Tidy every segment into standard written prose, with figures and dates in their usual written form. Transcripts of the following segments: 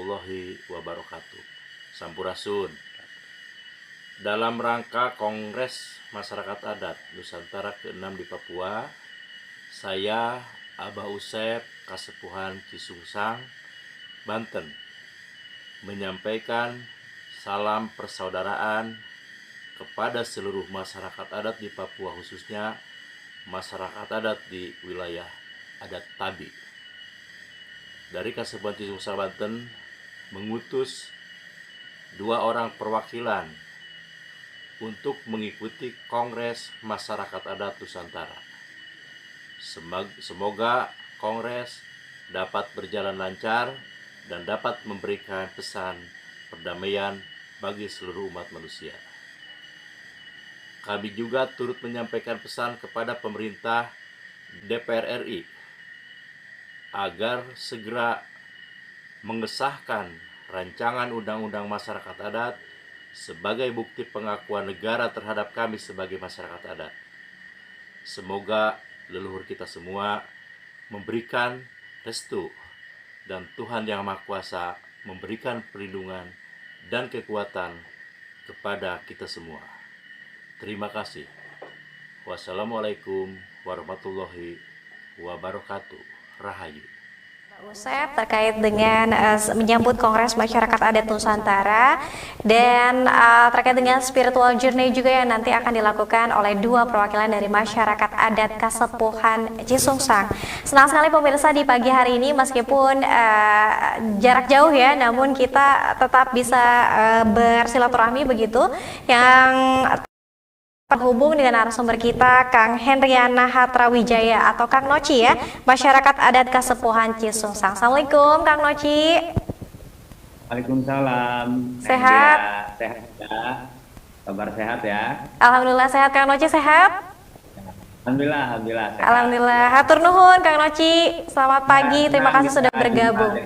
warahmatullahi wabarakatuh. Sampurasun. Dalam rangka Kongres Masyarakat Adat Nusantara ke-6 di Papua, saya Abah Usep Kasepuhan Cisungsang, Banten, menyampaikan salam persaudaraan kepada seluruh masyarakat adat di Papua, khususnya masyarakat adat di wilayah adat Tabi. Dari Kasepuhan Cisungsang, Banten, mengutus 2 orang perwakilan untuk mengikuti Kongres Masyarakat Adat Nusantara. Semoga Kongres dapat berjalan lancar dan dapat memberikan pesan perdamaian bagi seluruh umat manusia. Kami juga turut menyampaikan pesan kepada pemerintah DPR RI agar segera mengesahkan rancangan undang-undang masyarakat adat sebagai bukti pengakuan negara terhadap kami sebagai masyarakat adat. Semoga leluhur kita semua memberikan restu dan Tuhan Yang Maha Kuasa memberikan perlindungan dan kekuatan kepada kita semua. Terima kasih. Wassalamualaikum warahmatullahi wabarakatuh. Rahayu. Usep terkait dengan menyambut Kongres Masyarakat Adat Nusantara dan terkait dengan spiritual journey juga yang nanti akan dilakukan oleh 2 perwakilan dari masyarakat adat Kasepuhan Cisungsang. Senang sekali pemirsa di pagi hari ini meskipun jarak jauh ya, namun kita tetap bisa bersilaturahmi begitu, yang terhubung dengan narasumber kita Kang Hendriana Hatrawijaya atau Kang Noci ya, masyarakat adat Kasepuhan Cisungsang. Assalamualaikum Kang Noci. Waalaikumsalam. Sehat? Sehat ya. Kabar sehat ya. Alhamdulillah sehat. Kang Noci sehat? Alhamdulillah sehat. Alhamdulillah. Hatur nuhun Kang Noci. Selamat pagi. Terima kasih sudah bergabung.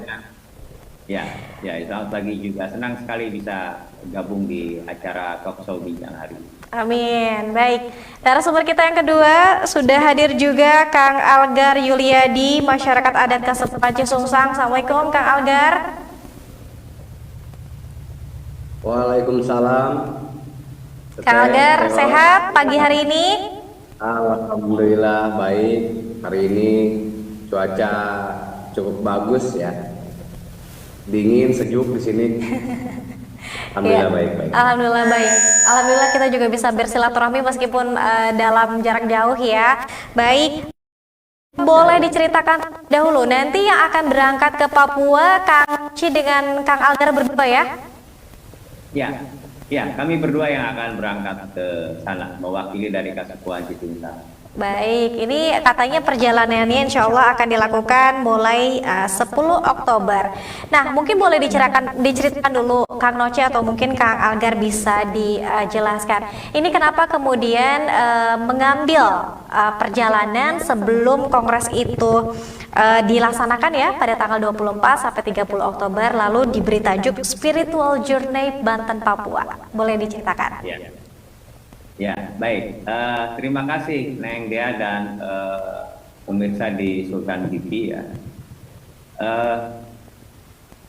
Ya, selamat pagi juga. Senang sekali bisa gabung di acara Talk Show Bincang hari ini. Amin. Baik, narasumber kita yang kedua sudah hadir juga Kang Algar Yuliadi, masyarakat adat Kasepuhan Cisungsang. Assalamualaikum Kang Algar. Waalaikumsalam. Kang Algar sehat pagi hari ini? Alhamdulillah baik. Hari ini cuaca cukup bagus ya. Dingin, sejuk di sini. Alhamdulillah baik. Alhamdulillah baik. Alhamdulillah kita juga bisa bersilaturahmi meskipun dalam jarak jauh ya. Baik. Boleh diceritakan dahulu nanti yang akan berangkat ke Papua Kang Ci dengan Kang Algar berdua ya? Ya, kami berdua yang akan berangkat ke sana mewakili dari Kasepuhan Cisungsang. Baik, ini katanya perjalanannya insya Allah akan dilakukan mulai 10 Oktober. Nah, mungkin boleh diceritakan dulu Kang Noci atau mungkin Kang Algar bisa dijelaskan. Ini kenapa kemudian mengambil perjalanan sebelum Kongres itu dilaksanakan ya pada tanggal 24 sampai 30 Oktober lalu diberi tajuk Spiritual Journey Banten Papua. Boleh diceritakan? Ya, baik. Terima kasih Neng Dea dan pemirsa di Sultan TV ya.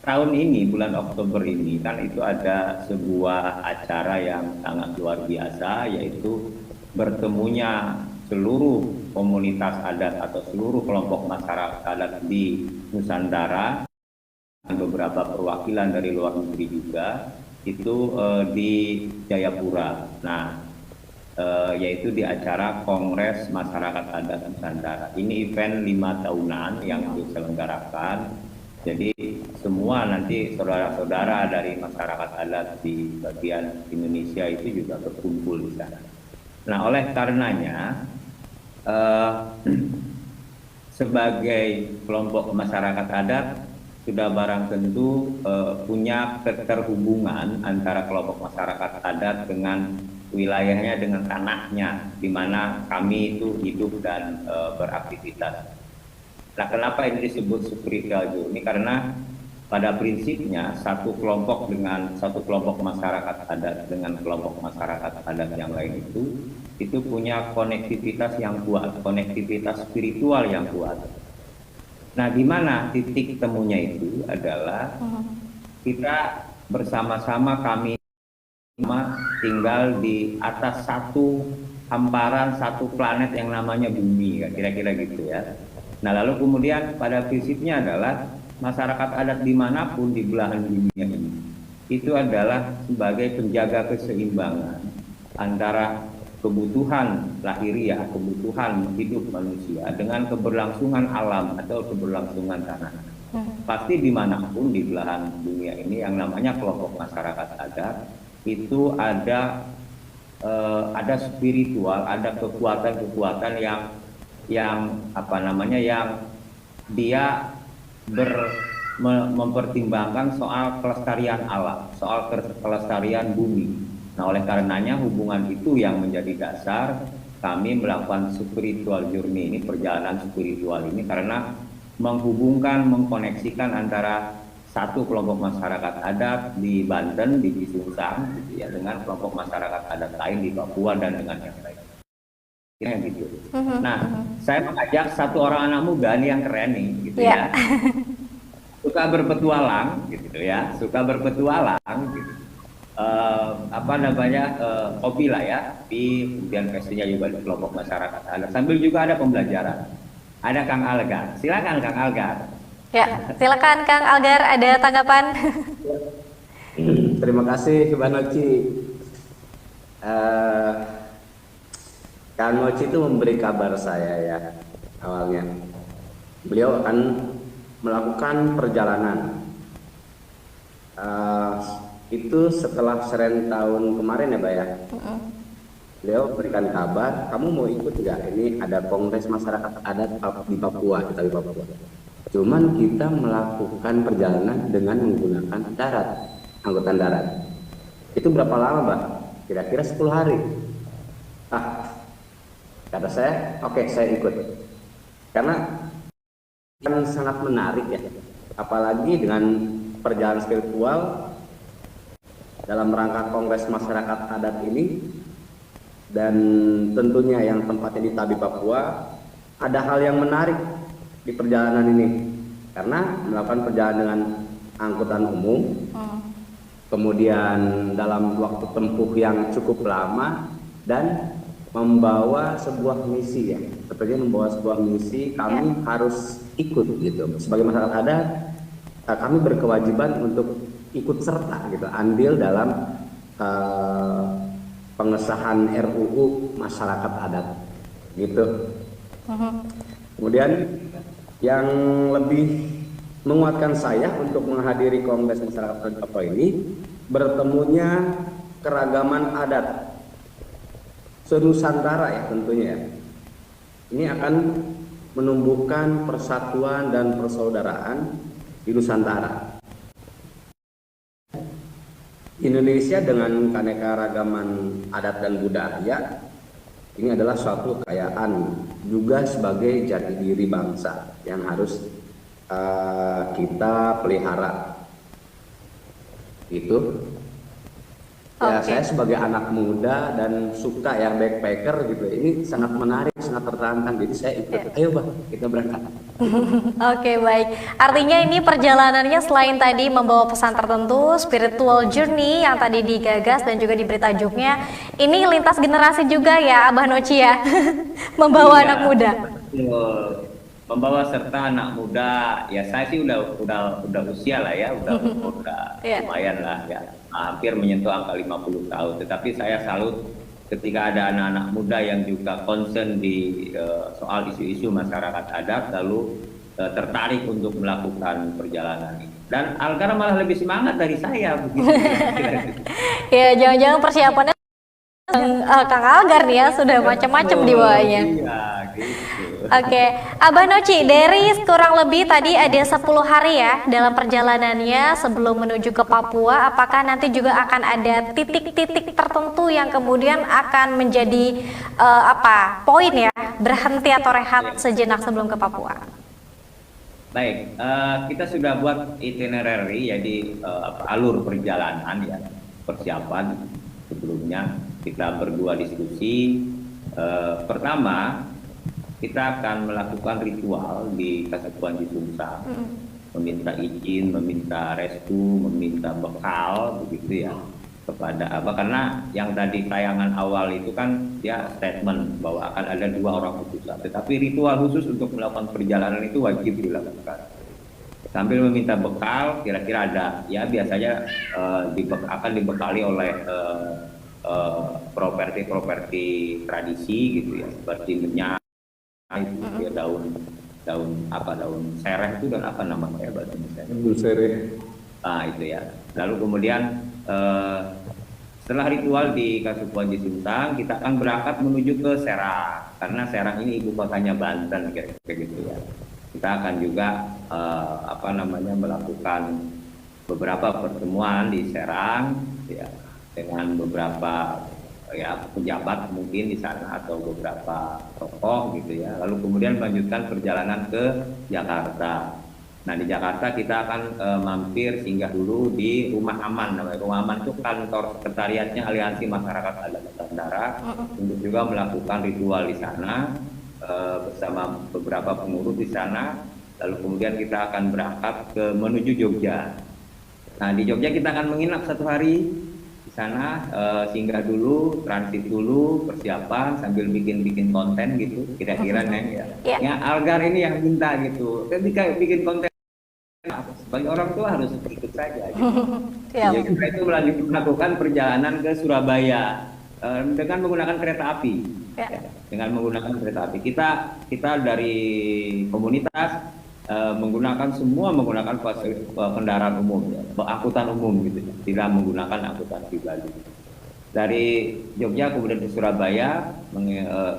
Tahun ini, bulan Oktober ini kan itu ada sebuah acara yang sangat luar biasa, yaitu bertemunya seluruh komunitas adat atau seluruh kelompok masyarakat adat di Nusantara, dan beberapa perwakilan dari luar negeri juga, itu di Jayapura. Nah, yaitu di acara Kongres Masyarakat Adat Nusantara. Ini event 5 tahunan yang diselenggarakan. Jadi semua nanti saudara-saudara dari masyarakat adat di bagian Indonesia itu juga berkumpul di sana. Nah, oleh karenanya sebagai kelompok masyarakat adat sudah barang tentu punya keterhubungan antara kelompok masyarakat adat dengan wilayahnya, dengan tanahnya di mana kami itu hidup dan beraktivitas. Nah, kenapa ini disebut spiritual journey? Karena pada prinsipnya satu kelompok masyarakat adat dengan kelompok masyarakat adat yang lain itu punya konektivitas yang kuat, konektivitas spiritual yang kuat. Nah, di mana titik temunya itu adalah kita bersama-sama kami tinggal di atas satu hamparan, satu planet yang namanya bumi, kira-kira gitu ya. Nah lalu kemudian pada prinsipnya adalah masyarakat adat dimanapun di belahan dunia ini itu adalah sebagai penjaga keseimbangan antara kebutuhan lahiriah, kebutuhan hidup manusia dengan keberlangsungan alam atau keberlangsungan tanah. Pasti dimanapun di belahan dunia ini yang namanya kelompok masyarakat adat itu ada spiritual, ada kekuatan-kekuatan yang apa namanya yang dia mempertimbangkan soal kelestarian alam, soal kelestarian bumi. Nah, oleh karenanya hubungan itu yang menjadi dasar kami melakukan spiritual journey ini, perjalanan spiritual ini, karena menghubungkan, mengkoneksikan antara satu kelompok masyarakat adat di Banten, di Cisungsang, gitu ya, dengan kelompok masyarakat adat lain di Papua dan dengan yang lain. Gitu. Nah, saya mengajak satu orang anak muda nih yang keren nih, gitu ya, suka berpetualang, gitu ya, suka berpetualang, gitu. Apa namanya, hobi lah ya, kemudian pastinya juga di kelompok masyarakat adat. Sambil juga ada pembelajaran. Ada Kang Algar, silakan Kang Algar. Ya, silakan Kang Algar, ada tanggapan? Terima kasih Mbak Noci. Kang Noci itu memberi kabar saya ya awalnya. Beliau akan melakukan perjalanan. Itu setelah Seren tahun kemarin ya, Mbak ya. Beliau berikan kabar, kamu mau ikut nggak? Ini ada kongres masyarakat adat di Papua, kita di Papua. Cuman kita melakukan perjalanan dengan menggunakan darat, angkutan darat. Itu berapa lama, Mbak? Kira-kira 10 hari. Kata saya, oke, saya ikut. Karena kan sangat menarik ya, apalagi dengan perjalanan spiritual dalam rangka kongres masyarakat adat ini. Dan tentunya yang tempatnya di Tabi Papua, ada hal yang menarik di perjalanan ini karena melakukan perjalanan dengan angkutan umum, kemudian dalam waktu tempuh yang cukup lama dan membawa sebuah misi ya, sepertinya membawa sebuah misi, kami harus ikut gitu sebagai masyarakat adat. Kami berkewajiban untuk ikut serta gitu, andil dalam pengesahan RUU masyarakat adat gitu. Kemudian yang lebih menguatkan saya untuk menghadiri kongres masyarakat adat Papua ini, bertemunya keragaman adat senusantara ya tentunya ya. Ini akan menumbuhkan persatuan dan persaudaraan di Nusantara. Indonesia dengan keanekaragaman adat dan budaya ini adalah suatu kekayaan juga sebagai jati diri bangsa yang harus kita pelihara. Itu ya, saya sebagai anak muda dan suka yang backpacker gitu, ini sangat menarik, sangat tertantang, jadi saya ikut. Ayo Bang, kita berangkat. Oke, baik. Artinya ini perjalanannya selain tadi membawa pesan tertentu, spiritual journey yang tadi digagas dan juga diberi tajuknya, ini lintas generasi juga ya Abah Noci ya, membawa anak muda. Membawa serta anak muda, ya saya sih udah usia lah ya, udah lumayan lah ya, hampir menyentuh angka 50 tahun. Tetapi saya salut ketika ada anak-anak muda yang juga concern di soal isu-isu masyarakat adat, lalu tertarik untuk melakukan perjalanan ini. Dan Algar malah lebih semangat dari saya begitu. Ya, jangan-jangan persiapannya Kang Algar nih ya, sudah macam-macam di bawahnya. Iya, gitu. Oke, Abah Noci, dari kurang lebih tadi ada 10 hari ya dalam perjalanannya sebelum menuju ke Papua, apakah nanti juga akan ada titik-titik tertentu yang kemudian akan menjadi poin ya, berhenti atau rehat sejenak sebelum ke Papua? Baik, kita sudah buat itinerary, jadi alur perjalanan ya, persiapan sebelumnya. Kita berdua diskusi. Pertama, kita akan melakukan ritual di Kesatuan Cisungsang. meminta izin, meminta restu, meminta bekal begitu ya kepada Abah, karena yang tadi tayangan awal itu kan dia statement bahwa akan ada 2 orang utusan, tetapi ritual khusus untuk melakukan perjalanan itu wajib dilakukan sambil meminta bekal. Kira-kira ada ya, biasanya akan dibekali oleh properti tradisi gitu ya, seperti minyak itu ya, daun sereh itu, dan apa namanya ya bahasa Indonesia? Daun sereh. Nah itu ya. Lalu kemudian setelah ritual di Kasupuan Cisumtang, kita akan berangkat menuju ke Serang, karena Serang ini ibu kotanya Banten, kira-kira gitu ya. Kita akan juga melakukan beberapa pertemuan di Serang ya, dengan beberapa ya pejabat mungkin di sana atau beberapa tokoh gitu ya. Lalu kemudian melanjutkan perjalanan ke Jakarta. Nah di Jakarta kita akan mampir singgah dulu di Rumah Aman. Namanya Rumah Aman itu kantor sekretariatnya Aliansi Masyarakat Adat Nusantara, untuk juga melakukan ritual di sana bersama beberapa pengurus di sana. Lalu kemudian kita akan berangkat menuju Jogja. Nah di Jogja kita akan menginap 1 hari di sana, singgah dulu, transit dulu, persiapan sambil bikin konten gitu, kira-kira Neng ya. Yeah. Ya Algar ini yang minta gitu, ketika bikin konten sebagai orang tua harus ikut saja gitu. Jadi kita itu melakukan perjalanan ke Surabaya dengan menggunakan kereta api. Ya, dengan menggunakan kereta api kita dari komunitas menggunakan kendaraan umum ya, angkutan umum gitu ya, tidak menggunakan angkutan pribadi. Dari Jogja kemudian ke Surabaya,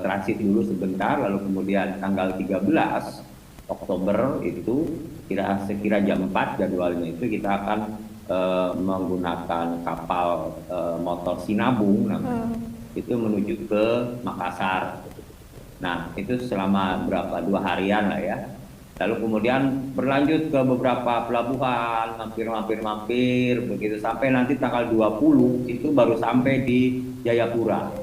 transit dulu sebentar, lalu kemudian tanggal 13 Oktober itu sekira jam 4 jadwalnya itu kita akan menggunakan kapal motor Sinabung namanya, itu menuju ke Makassar. Nah itu selama 2 harian lah ya. Lalu kemudian berlanjut ke beberapa pelabuhan, mampir begitu sampai nanti tanggal 20 itu baru sampai di Jayapura.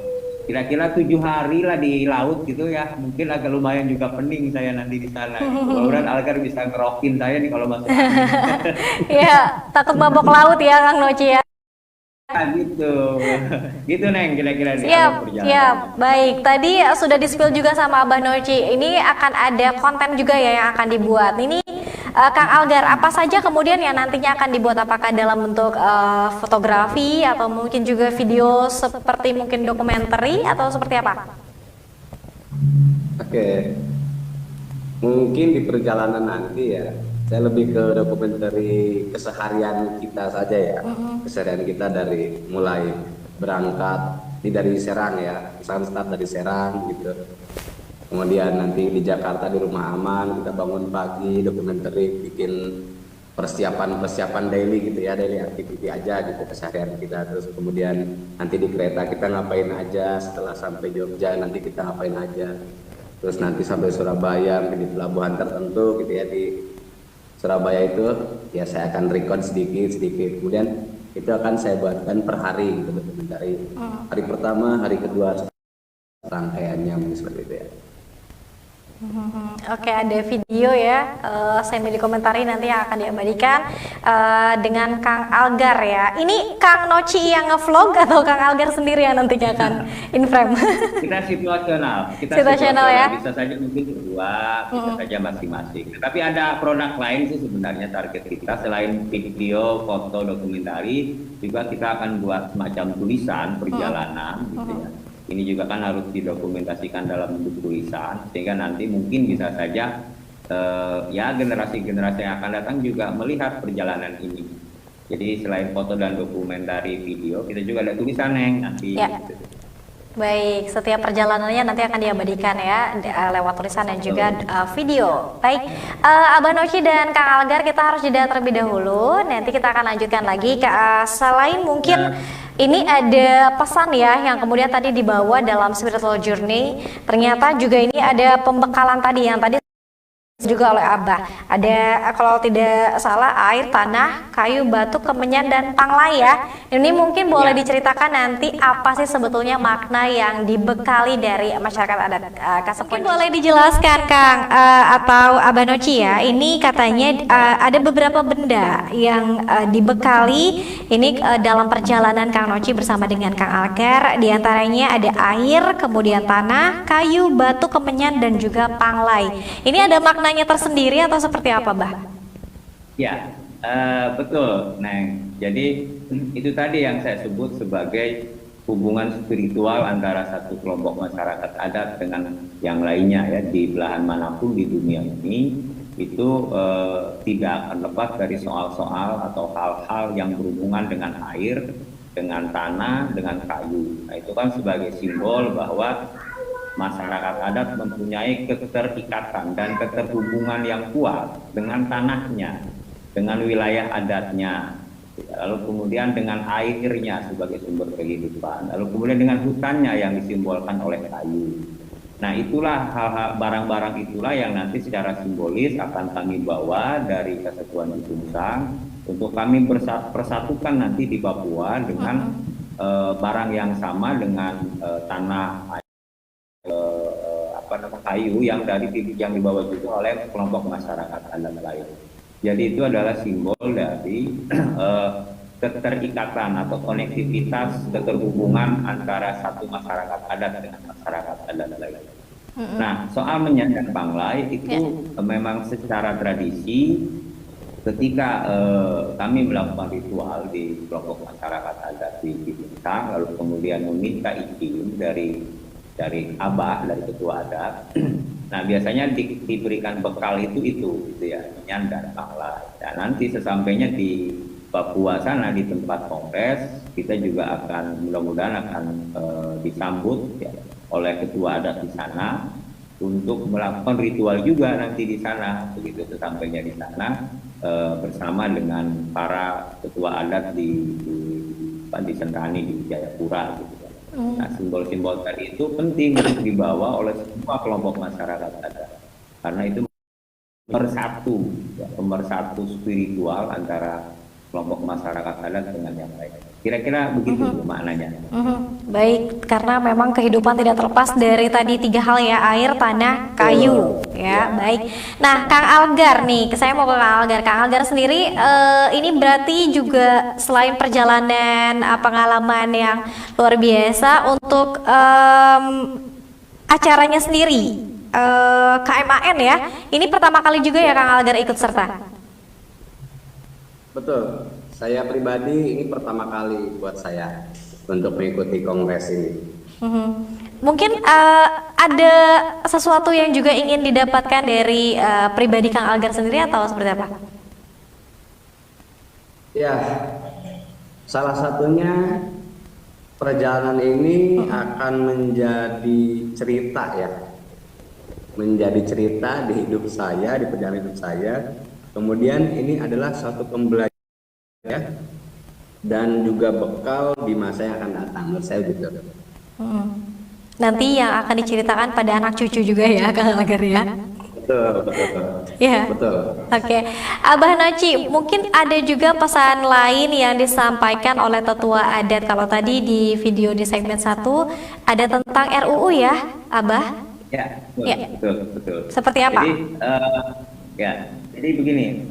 Kira-kira 7 hari lah di laut gitu ya. Mungkin agak lumayan juga pening saya nanti di sana. Mudah-mudahan Algar bisa ngerokin saya nih kalau masuk angin. Iya, takut mabok laut ya Kang Noci ya. Gitu Neng, kira-kira Siap. Baik, tadi sudah di-spill juga sama Abah Noci. Ini akan ada konten juga ya yang akan dibuat. Ini Kang Algar, apa saja kemudian yang nantinya akan dibuat? Apakah dalam bentuk fotografi atau mungkin juga video seperti mungkin dokumenter atau seperti apa? Oke. Mungkin di perjalanan nanti ya, saya lebih ke dokumenter keseharian kita saja ya. Keseharian kita dari mulai berangkat dari Serang ya, misalnya start dari Serang gitu. Kemudian nanti di Jakarta di Rumah Aman kita bangun pagi, dokumenter, bikin persiapan daily gitu ya, daily activity aja gitu keseharian kita. Terus kemudian nanti di kereta kita ngapain aja, setelah sampai Jogja nanti kita ngapain aja. Terus nanti sampai Surabaya di pelabuhan tertentu gitu ya, di Surabaya itu ya saya akan record sedikit. Kemudian itu akan saya buatkan per hari gitu, dari hari pertama, hari kedua, rangkaiannya seperti itu ya. Oke, ada video ya, saya milih komentari nanti yang akan diabadikan dengan Kang Algar ya. Ini Kang Noci yang ngevlog atau Kang Algar sendiri yang nantinya akan in frame? Kita situasional Ya. Bisa saja mungkin berdua, bisa saja masing-masing. Tapi ada produk lain sih sebenarnya target kita, selain video, foto, dokumentari, juga kita akan buat semacam tulisan perjalanan gitu ya. Ini juga kan harus didokumentasikan dalam bentuk tulisan, sehingga nanti mungkin bisa saja ya generasi-generasi yang akan datang juga melihat perjalanan ini. Jadi selain foto dan dokumentari video, kita juga ada tulisan Neng nanti. Ya. Gitu. Baik, setiap perjalanannya nanti akan diabadikan ya lewat tulisan dan juga video. Baik, Abah Noci dan Kang Algar, kita harus jeda terlebih dahulu. Nanti kita akan lanjutkan lagi ke selain mungkin ini ada pesan ya yang kemudian tadi dibawa dalam spiritual journey. Ternyata juga ini ada pembekalan tadi yang tadi juga oleh Abah. Ada kalau tidak salah air, tanah, kayu, batu, kemenyan dan panglai ya. Ini mungkin boleh diceritakan nanti apa sih sebetulnya makna yang dibekali dari masyarakat adat Kasepuan. Mungkin boleh dijelaskan Kang atau Abah Noci ya. Ini katanya ada beberapa benda yang dibekali ini dalam perjalanan Kang Noci bersama dengan Kang Algar. Di antaranya ada air, kemudian tanah, kayu, batu, kemenyan dan juga panglai. Ini ada maknanya tersendiri atau seperti apa, Bah? Ya, betul, Neng. Jadi itu tadi yang saya sebut sebagai hubungan spiritual antara satu kelompok masyarakat adat dengan yang lainnya ya di belahan manapun di dunia ini itu tidak akan lepas dari soal-soal atau hal-hal yang berhubungan dengan air, dengan tanah, dengan kayu. Nah, itu kan sebagai simbol bahwa masyarakat adat mempunyai keterikatan dan keterhubungan yang kuat dengan tanahnya, dengan wilayah adatnya, lalu kemudian dengan airnya sebagai sumber kehidupan, lalu kemudian dengan hutannya yang disimbolkan oleh kayu. Nah, itulah hal-hal barang-barang itulah yang nanti secara simbolis akan kami bawa dari Kesatuan Sungsang untuk kami persatukan nanti di Papua dengan barang yang sama dengan tanah kayu yang dibawa juga oleh kelompok masyarakat adat lain. Jadi itu adalah simbol dari keterikatan atau konektivitas keterhubungan antara satu masyarakat adat dengan masyarakat adat lain. Nah, soal menyan dan panglai itu memang secara tradisi ketika kami melakukan ritual di kelompok masyarakat adat di Bintang, lalu kemudian meminta izin dari Abah, dari ketua adat. Nah, biasanya diberikan bekal itu gitu ya, menyan dan panglai. Dan nanti sesampainya di Papua sana di tempat kongres, kita juga akan mudah-mudahan akan disambut ya, oleh ketua adat di sana untuk melakukan ritual juga nanti di sana. Begitu sesampainya di sana bersama dengan para ketua adat di Sentani di Jayapura gitu. Nah, simbol-simbol tadi itu penting untuk dibawa oleh semua kelompok masyarakat adat karena itu pemersatu spiritual antara kelompok masyarakat adat dengan yang lain. Kira-kira begitu maknanya. Baik, karena memang kehidupan tidak terlepas dari tadi 3 hal ya, air, tanah, kayu ya. Baik. Nah, Kang Algar nih, saya mau ke Kang Algar. Kang Algar sendiri ini berarti juga selain perjalanan pengalaman yang luar biasa untuk acaranya sendiri KMAN ya. Ini pertama kali juga ya Kang Algar ikut serta. Betul. Saya pribadi ini pertama kali buat saya untuk mengikuti kongres ini. Mungkin ada sesuatu yang juga ingin didapatkan dari pribadi Kang Algar sendiri atau seperti apa? Ya, salah satunya perjalanan ini akan menjadi cerita ya, menjadi cerita di hidup saya, di perjalanan hidup saya. Kemudian ini adalah suatu pembelajaran ya, dan juga bekal di masa yang akan datang. Menurut saya gitu. Nanti yang akan diceritakan pada anak cucu juga ya Kang Algar ya. Betul. Ya. Betul. Oke. Abah Noci, mungkin ada juga pesan lain yang disampaikan oleh tetua adat. Kalau tadi di video di segmen 1 ada tentang RUU ya, Abah? Ya, betul. Seperti apa? Jadi begini,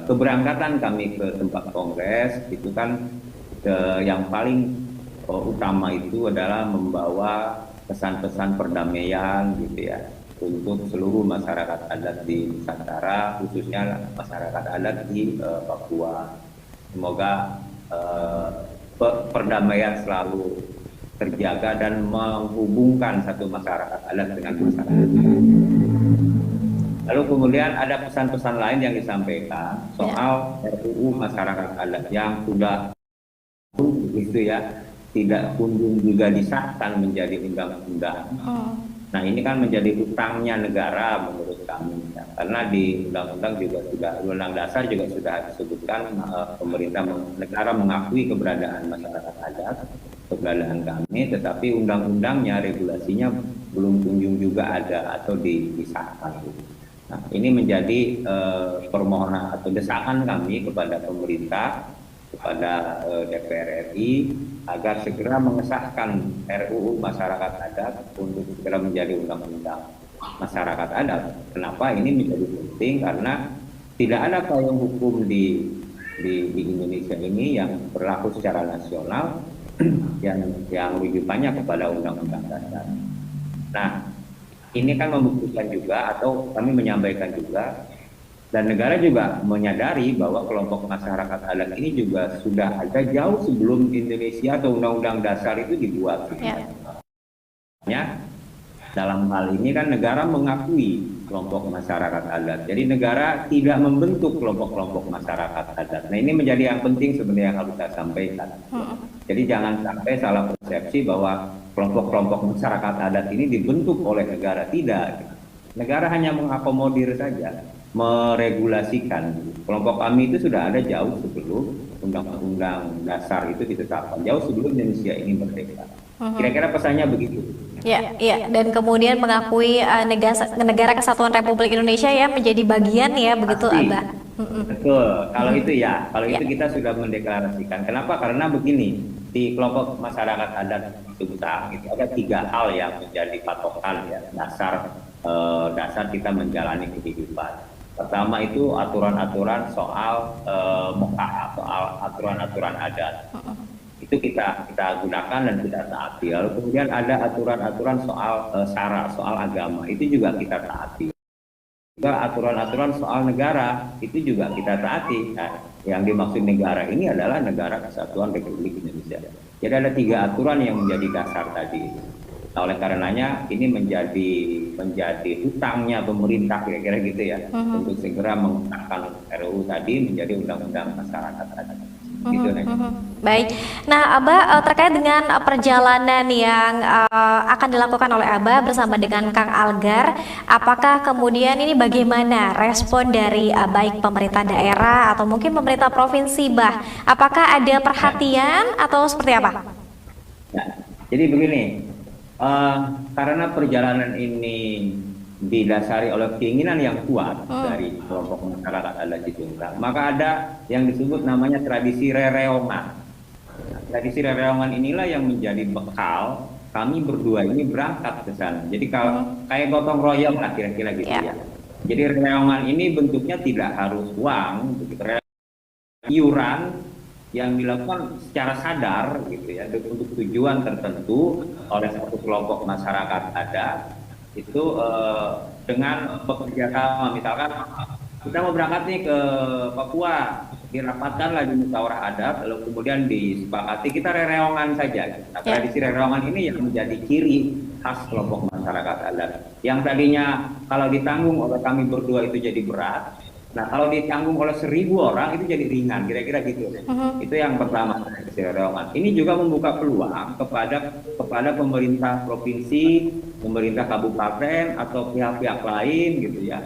keberangkatan kami ke tempat kongres itu kan yang paling utama itu adalah membawa pesan-pesan perdamaian gitu ya untuk seluruh masyarakat adat di Nusantara, khususnya masyarakat adat di Papua. Semoga perdamaian selalu terjaga dan menghubungkan satu masyarakat adat dengan masyarakat. Lalu kemudian ada pesan-pesan lain yang disampaikan soal RUU masyarakat adat yang sudah gitu ya, tidak kunjung juga disahkan menjadi undang-undang. Nah, ini kan menjadi utangnya negara menurut kami ya. Karena di undang-undang juga sudah, undang dasar juga sudah disebutkan pemerintah negara mengakui keberadaan masyarakat adat, keberadaan kami, tetapi undang-undangnya regulasinya belum kunjung juga ada atau disahkan. Nah, ini menjadi permohonan atau desakan kami kepada pemerintah, kepada DPR RI agar segera mengesahkan RUU Masyarakat Adat untuk segera menjadi undang-undang masyarakat adat. Kenapa ini menjadi penting? Karena tidak ada payung hukum di Indonesia ini yang berlaku secara nasional yang rujukannya kepada undang-undang dasar. Nah, ini kan membuktikan juga, atau kami menyampaikan juga, dan negara juga menyadari bahwa kelompok masyarakat adat ini juga sudah ada jauh sebelum Indonesia atau undang-undang dasar itu dibuat. Ya. Dalam hal ini kan negara mengakui kelompok masyarakat adat. Jadi negara tidak membentuk kelompok-kelompok masyarakat adat. Nah, ini menjadi yang penting sebenarnya yang harus saya sampaikan. Jadi jangan sampai salah persepsi bahwa kelompok-kelompok masyarakat adat ini dibentuk oleh negara. Tidak. Negara hanya mengakomodir saja, meregulasikan. Kelompok kami itu sudah ada jauh sebelum undang-undang dasar itu ditetapkan, jauh sebelum Indonesia ini merdeka. Kira-kira pesannya begitu. Ya, iya. Dan kemudian mengakui negara Kesatuan Republik Indonesia ya menjadi bagian ya, begitu Pasti. Abah. Betul. Kalau itu ya, kalau itu kita sudah mendeklarasikan. Kenapa? Karena begini, di kelompok masyarakat adat Sumsang itu ada 3 hal yang menjadi patokan ya, dasar kita menjalani kehidupan. Pertama itu aturan-aturan soal mokah, soal aturan-aturan adat. Itu kita gunakan dan kita taati. Lalu kemudian ada aturan-aturan soal sara, soal agama, itu juga kita taati. Juga aturan-aturan soal negara, itu juga kita taati. Nah, yang dimaksud negara ini adalah Negara Kesatuan Republik Indonesia. Jadi ada 3 aturan yang menjadi dasar tadi. Nah, oleh karenanya ini menjadi hutangnya pemerintah, kira-kira gitu ya, untuk segera mengesahkan RUU tadi menjadi undang-undang masyarakat adat. Gitu, Baik. Nah, Abah terkait dengan perjalanan yang akan dilakukan oleh Abah bersama dengan Kang Algar, apakah kemudian ini bagaimana respon dari baik pemerintah daerah atau mungkin pemerintah provinsi, Bah? Apakah ada perhatian atau seperti apa? Ya, jadi begini, karena perjalanan ini didasari oleh keinginan yang kuat dari kelompok masyarakat adat di Sumsang, maka ada yang disebut namanya tradisi rereongan. Nah, tradisi rereongan inilah yang menjadi bekal kami berdua ini berangkat ke sana. Jadi kalau kayak gotong royong lah kira-kira gitu ya. Jadi rereongan ini bentuknya tidak harus uang, iuran yang dilakukan secara sadar gitu ya, untuk tujuan tertentu oleh satu kelompok masyarakat adat. Itu dengan bekerja sama, misalkan kita mau berangkat nih ke Papua, dirapatkan lah di musyawarah adat, lalu kemudian disepakati kita rereongan saja. Nah, tradisi rereongan ini yang menjadi ciri khas kelompok masyarakat adat. Yang tadinya kalau ditanggung oleh kami berdua itu jadi berat, nah kalau ditanggung oleh 1.000 orang itu jadi ringan, kira-kira gitu. Itu yang pertama, tradisi rereongan. Ini juga membuka peluang kepada pemerintah provinsi, pemerintah kabupaten atau pihak-pihak lain gitu ya,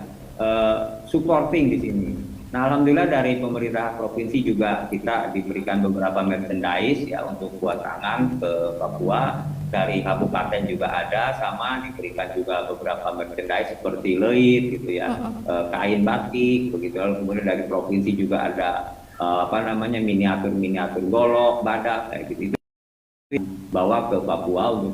supporting di sini. Nah, alhamdulillah dari pemerintah provinsi juga kita diberikan beberapa merchandise ya untuk buat tangan ke Papua. Dari kabupaten juga ada, sama diberikan juga beberapa merchandise seperti leit gitu ya, kain batik begitu. Lalu kemudian dari provinsi juga ada miniatur golok, badak kayak gitu. Bawa ke Papua untuk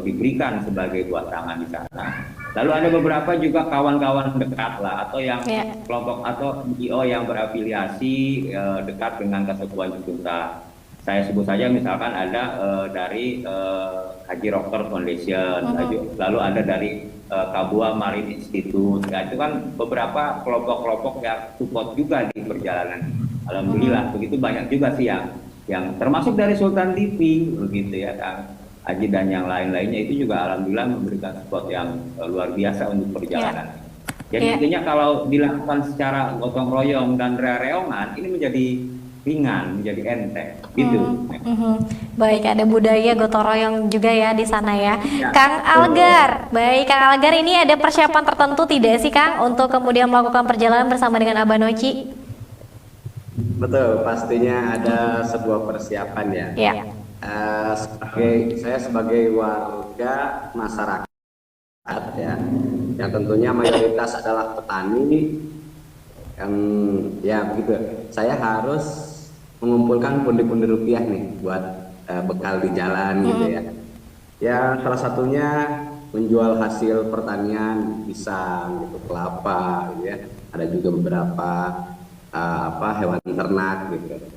diberikan sebagai buat tangan di sana. Lalu ada beberapa juga kawan-kawan dekat lah, atau yang kelompok atau NGO yang berafiliasi dekat dengan Kesatuan Sumsang. Saya sebut saja misalkan ada dari Haji Rocker Foundation, lalu ada dari Kabua Marine Institute. Ya, itu kan beberapa kelompok-kelompok yang support juga di perjalanan. Alhamdulillah, begitu banyak juga sih yang termasuk dari Sultan TV begitu ya Kang Haji dan yang lain-lainnya, itu juga alhamdulillah memberikan support yang luar biasa untuk perjalanan. Jadi intinya kalau dilakukan secara gotong royong dan rereongan ini menjadi ringan, menjadi enteng gitu. Baik, ada budaya gotong royong juga ya di sana ya. Kang Algar, baik Kang Algar, ini ada persiapan tertentu tidak sih Kang untuk kemudian melakukan perjalanan bersama dengan Abah Noci? Betul, pastinya ada sebuah persiapan ya. Saya sebagai warga masyarakat yang tentunya mayoritas adalah petani, yang ya begitu. Saya harus mengumpulkan pundi-pundi rupiah nih buat bekal di jalan gitu ya. Ya salah satunya menjual hasil pertanian, pisang, gitu, kelapa, gitu ya. Ada juga beberapa hewan ternak gitu.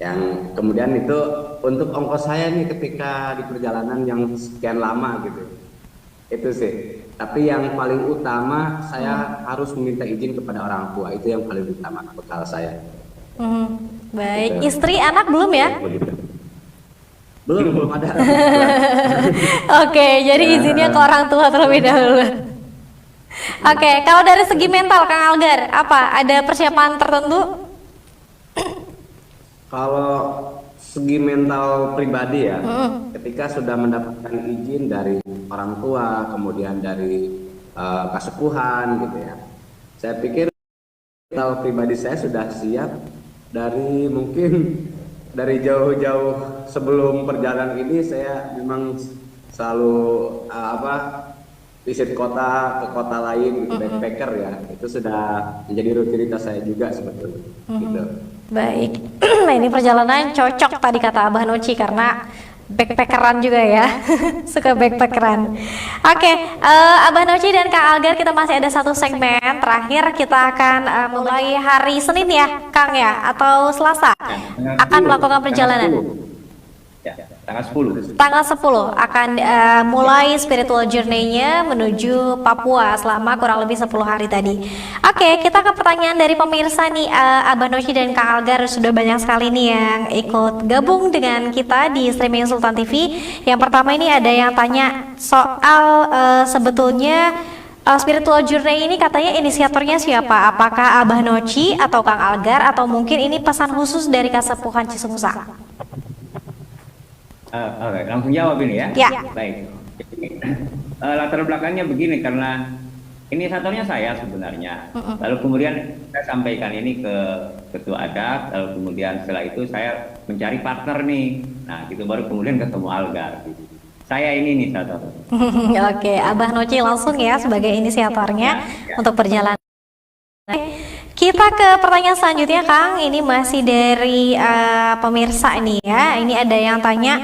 Yang kemudian itu untuk ongkos saya nih ketika di perjalanan yang sekian lama gitu. Itu sih. Tapi yang paling utama saya harus meminta izin kepada orang tua. Itu yang paling utama bekal saya. Baik, Gitu. istri, anak belum ya? Belum ada. Oke, jadi izinnya ke orang tua terlebih dahulu. Oke, kalau dari segi mental Kang Algar, apa ada persiapan tertentu? Kalau segi mental pribadi ya, ketika sudah mendapatkan izin dari orang tua, kemudian dari kasepuhan gitu ya, saya pikir mental pribadi saya sudah siap dari mungkin dari jauh-jauh sebelum perjalanan ini. Saya memang selalu visit kota ke kota lain gitu, backpacker ya, itu sudah menjadi rutinitas saya juga sebetulnya gitu. Baik, nah ini perjalanan cocok tadi kata Abah Noci karena backpackeran juga ya, suka backpackeran. Oke, Abah Noci dan Kang Algar, kita masih ada satu segmen terakhir. Kita akan mulai hari Senin ya, Kang ya, atau Selasa akan melakukan perjalanan. Ya, tanggal 10. Tanggal 10 akan mulai spiritual journey-nya menuju Papua selama kurang lebih 10 hari tadi. Oke, kita ke pertanyaan dari pemirsa nih. Abah Noci dan Kang Algar sudah banyak sekali nih yang ikut gabung dengan kita di streaming Sultan TV. Yang pertama ini ada yang tanya soal sebetulnya spiritual journey ini katanya inisiatornya siapa? Apakah Abah Noci atau Kang Algar, atau mungkin ini pesan khusus dari Kasepuhan Cisungsang? Oke, langsung jawab ini ya. Ya. Baik. Latar belakangnya begini, karena inisiatornya saya sebenarnya. Lalu kemudian saya sampaikan ini ke ketua adat. Lalu kemudian setelah itu saya mencari partner nih. Nah, gitu baru kemudian ketemu Algar. Gitu. Saya ini inisiator. Oke, Abah Noci langsung ya sebagai inisiatornya untuk perjalanan. Kita ke pertanyaan selanjutnya, Kang. Ini masih dari pemirsa nih ya. Ini ada yang tanya,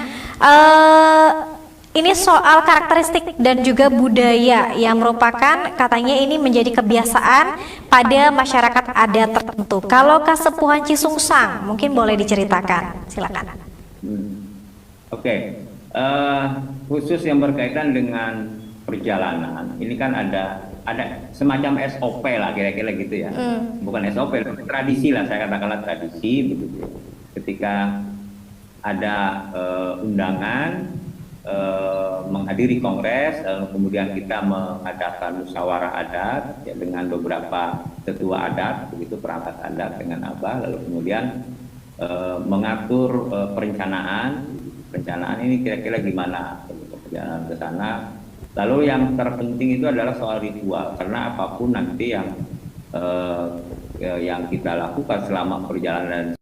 ini soal karakteristik dan juga budaya yang merupakan katanya ini menjadi kebiasaan pada masyarakat adat tertentu. Kalau Kasepuhan Cisungsang, mungkin boleh diceritakan. Silakan. Oke. Khusus yang berkaitan dengan perjalanan, ini kan ada semacam SOP lah kira-kira gitu ya. Bukan SOP, tradisi lah, saya katakanlah tradisi begitu. Ketika ada undangan menghadiri kongres, kemudian kita mengadakan musyawarah adat ya, dengan beberapa ketua adat begitu, perangkat adat dengan Abah, lalu kemudian mengatur perencanaan ini kira-kira gimana perjalanan ke sana. Lalu yang terpenting itu adalah soal ritual, karena apapun nanti yang kita lakukan selama perjalanan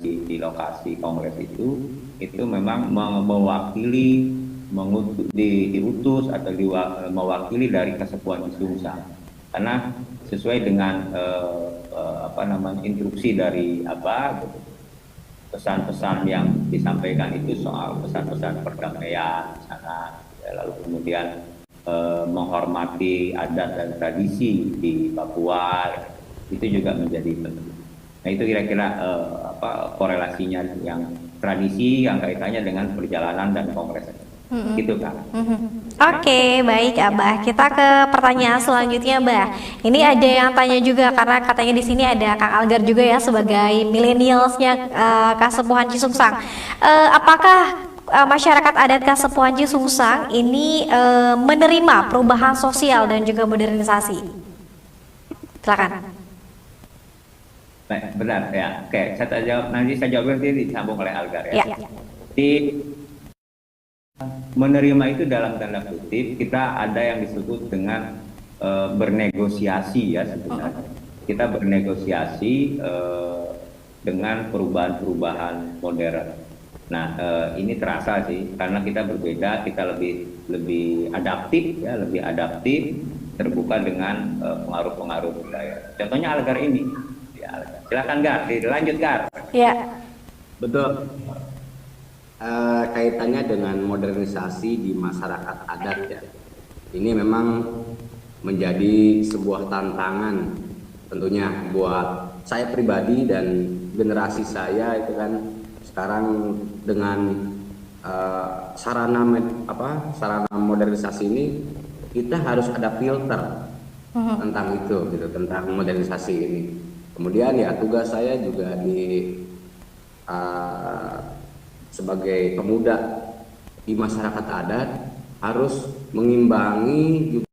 di lokasi kongres itu memang mewakili, diutus atau mewakili dari Kasepuhan Cisungsang, karena sesuai dengan instruksi dari pesan-pesan yang disampaikan itu soal pesan-pesan perdamaian sana. Lalu kemudian menghormati adat dan tradisi di Papua, itu juga menjadi penting. Nah, itu kira-kira korelasinya, yang tradisi yang kaitannya dengan perjalanan dan kongres. Gitu kan. Oke, baik Abah. Kita ke pertanyaan selanjutnya, Mbak. Ini ada yang tanya juga karena katanya di sini ada Kang Algar juga ya sebagai milenialsnya Kasepuhan Cisungsang. Apakah masyarakat adat Kasepuhan Cisungsang ini menerima perubahan sosial dan juga modernisasi? Silakan. Baik, benar ya. Oke, saya jawab, nanti saya jawab nanti disambung oleh Algar ya. Menerima itu dalam tanda kutip, kita ada yang disebut dengan bernegosiasi ya sebenarnya. Kita bernegosiasi dengan perubahan-perubahan modern. Nah, ini terasa sih karena kita berbeda, kita lebih adaptif ya, lebih adaptif. terbuka dengan pengaruh-pengaruh budaya. Contohnya Algar ini. Ya, Algar. Silakan Gar, dilanjut Gar. Ya. Betul. Kaitannya dengan modernisasi di masyarakat adat ya. Ini memang menjadi sebuah tantangan tentunya buat saya pribadi dan generasi saya itu kan sekarang dengan sarana modernisasi ini kita harus ada filter tentang itu gitu, tentang modernisasi ini. Kemudian ya tugas saya juga sebagai pemuda di masyarakat adat harus mengimbangi juga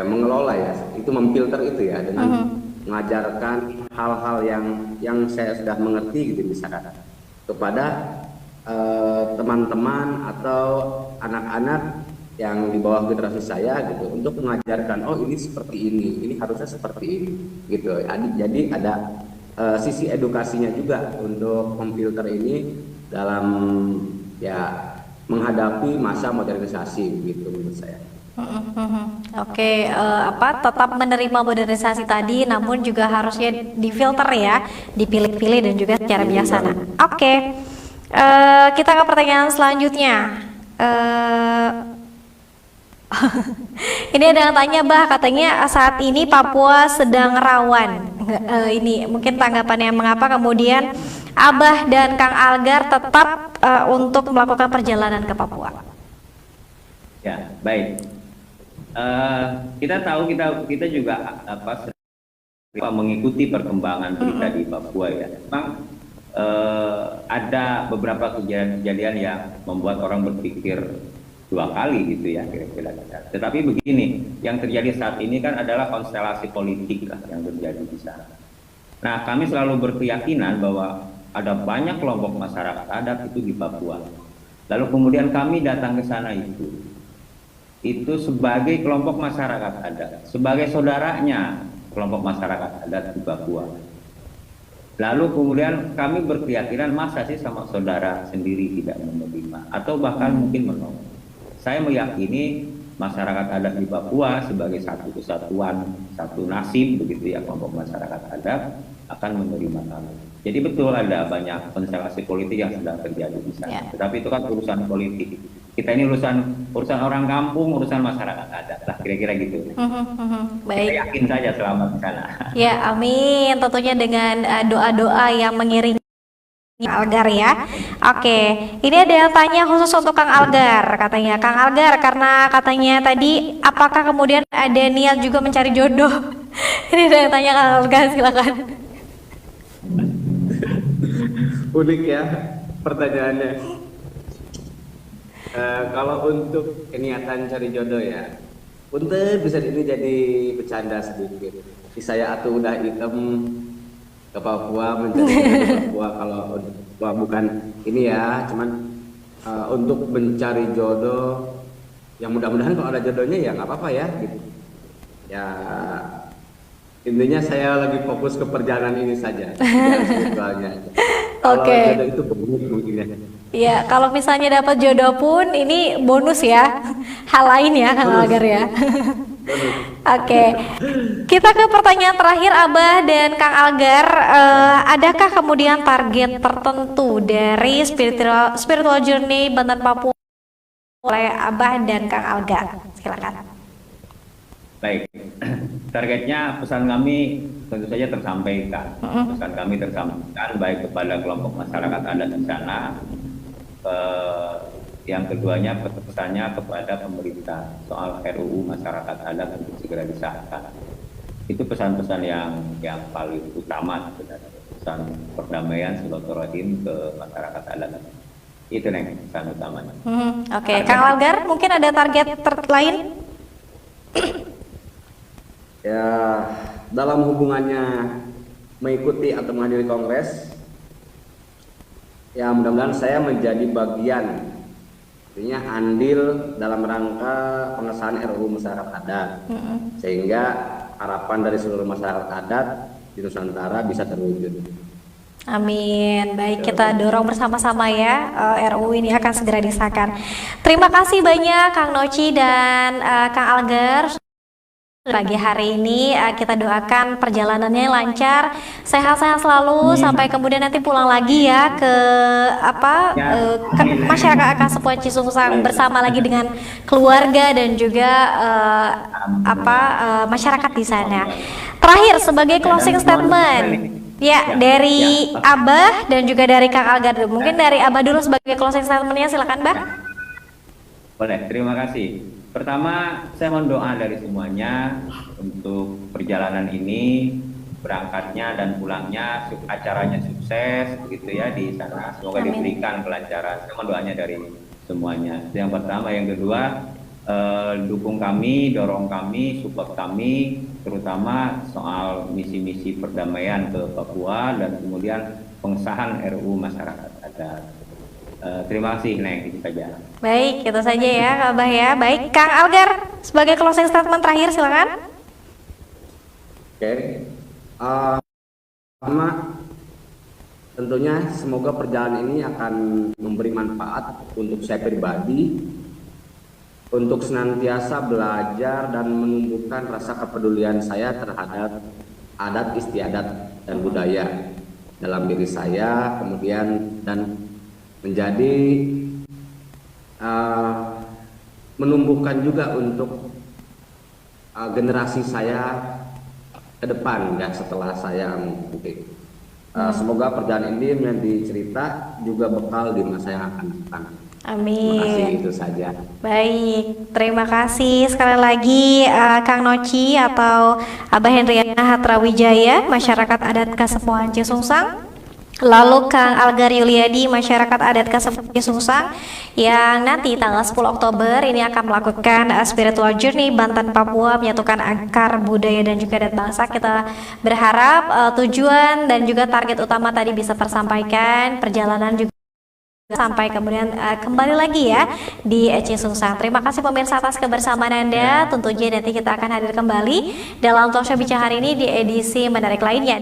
mengelola ya, itu memfilter itu ya dengan mengajarkan hal-hal yang saya sudah mengerti gitu misalkan kepada teman-teman atau anak-anak yang di bawah generasi saya gitu untuk mengajarkan ini seperti ini harusnya seperti ini gitu. Jadi ada sisi edukasinya juga untuk memfilter ini dalam ya menghadapi masa modernisasi gitu menurut saya. Oke, tetap menerima modernisasi tadi, namun juga harusnya difilter ya, dipilih-pilih dan juga secara bijaksana. Oke, kita ke pertanyaan selanjutnya. Ini ada yang tanya, Bah, katanya saat ini Papua sedang rawan. Ini mungkin tanggapannya mengapa kemudian Abah dan Kang Algar tetap untuk melakukan perjalanan ke Papua. Ya, baik. Kita tahu kita juga mengikuti perkembangan berita di Papua ya. Memang ada beberapa kejadian yang membuat orang berpikir dua kali gitu ya kira-kira. Tetapi begini, yang terjadi saat ini kan adalah konstelasi politik lah yang terjadi di sana. Nah, kami selalu berkeyakinan bahwa ada banyak kelompok masyarakat adat itu di Papua. Lalu kemudian kami datang ke sana itu sebagai kelompok masyarakat adat, sebagai saudaranya kelompok masyarakat adat di Papua. Lalu kemudian kami berkeyakinan masa sih sama saudara sendiri tidak menerima atau bahkan mungkin menolak. Saya meyakini masyarakat adat di Papua sebagai satu kesatuan, satu nasib begitu ya, kelompok masyarakat adat akan menerima kami. Jadi betul ada banyak konstelasi politik yang sedang terjadi di sana. Tetapi itu kan urusan politik. Kita ini urusan orang kampung, urusan masyarakat adat lah, kira-kira gitu. Baik. Kita yakin saja selamat di sana. Ya, amin. Tentunya dengan doa-doa yang mengiringi Algar ya. Oke, ini ada yang tanya khusus untuk Kang Algar, katanya Kang Algar karena katanya tadi apakah kemudian ada niat juga mencari jodoh? Ini ada yang tanya Kang Algar, silakan. Unik ya pertanyaannya. Kalau untuk niatan cari jodoh ya, punten bisa ini jadi bercanda sedikit. Saya atuh udah hitam ke Papua mencari Papua kalau bukan ini ya, cuman untuk mencari jodoh yang mudah-mudahan kalau ada jodohnya ya nggak apa-apa ya gitu. Ya intinya saya lagi fokus ke perjalanan ini saja. Kalau jodoh itu bonus mungkin ya. Ya, kalau misalnya dapat jodoh pun ini bonus ya. Hal lain ya Kang Algar ya. Oke. Kita ke pertanyaan terakhir Abah dan Kang Algar, adakah kemudian target tertentu dari spiritual journey Banten Papua oleh Abah dan Kang Algar? Silakan. Baik, targetnya pesan kami tentu saja tersampaikan. Pesan kami tersampaikan baik kepada kelompok masyarakat adat di sana. Yang keduanya pesannya kepada pemerintah soal RUU masyarakat adat untuk segera disahkan. Itu pesan-pesan yang paling utama sebenarnya. Pesan perdamaian silaturahim ke masyarakat adat. Itu yang pesan utamanya. Oke. Kang Algar mungkin ada target lain? Ya, dalam hubungannya mengikuti atau menghadiri kongres, ya mudah-mudahan saya menjadi bagian, artinya andil dalam rangka pengesahan RUU masyarakat adat, sehingga harapan dari seluruh masyarakat adat di Nusantara bisa terwujud. Amin. Baik, kita dorong bersama-sama ya, RUU ini akan segera disahkan. Terima kasih banyak Kang Noci dan Kang Algar. Pagi hari ini kita doakan perjalanannya lancar, sehat-sehat selalu sampai kemudian nanti pulang lagi ya ke ke masyarakat Kasepuan Cisungsang bersama lagi dengan keluarga dan juga masyarakat di sana. Terakhir sebagai closing statement. Ya, dari Abah dan juga dari Kang Algar dulu. Mungkin dari Abah dulu sebagai closing statementnya, silakan, Bah. Boleh, terima kasih. Pertama, saya mohon doa dari semuanya untuk perjalanan ini, berangkatnya dan pulangnya, acaranya sukses, begitu ya di sana. Semoga diberikan kelancaran. Saya mohon doanya dari semuanya. Itu yang pertama. Yang kedua, dukung kami, dorong kami, support kami, terutama soal misi-misi perdamaian ke Papua dan kemudian pengesahan RUU masyarakat adat. Terima kasih, Neng, itu saja. Baik, itu saja ya, Kak Abah ya. Baik, Kang Algar, sebagai closing statement terakhir, silakan. Oke. Pertama, tentunya semoga perjalanan ini akan memberi manfaat untuk saya pribadi, untuk senantiasa belajar dan menumbuhkan rasa kepedulian saya terhadap adat istiadat dan budaya dalam diri saya, kemudian dan menjadi menumbuhkan juga untuk generasi saya ke depan ya setelah saya mungkin. Semoga perjalanan ini menjadi cerita juga bekal di masa yang akan datang. Amin. Terima kasih, itu saja. Baik, terima kasih sekali lagi Kang Noci atau Abah Hendriana Hatrawijaya, masyarakat adat Kasepuan Cisungsang. Lalu Kang Algar Yuliadi, masyarakat adat Kasepuan Cisungsang, yang nanti tanggal 10 Oktober ini akan melakukan spiritual journey Banten Papua, menyatukan akar budaya dan juga adat bangsa. Kita berharap tujuan dan juga target utama tadi bisa tersampaikan, perjalanan juga sampai kemudian kembali lagi ya di Cisungsang. Terima kasih pemirsa atas kebersamaan Anda. Tentunya nanti kita akan hadir kembali dalam talkshow bicara hari ini di edisi menarik lainnya.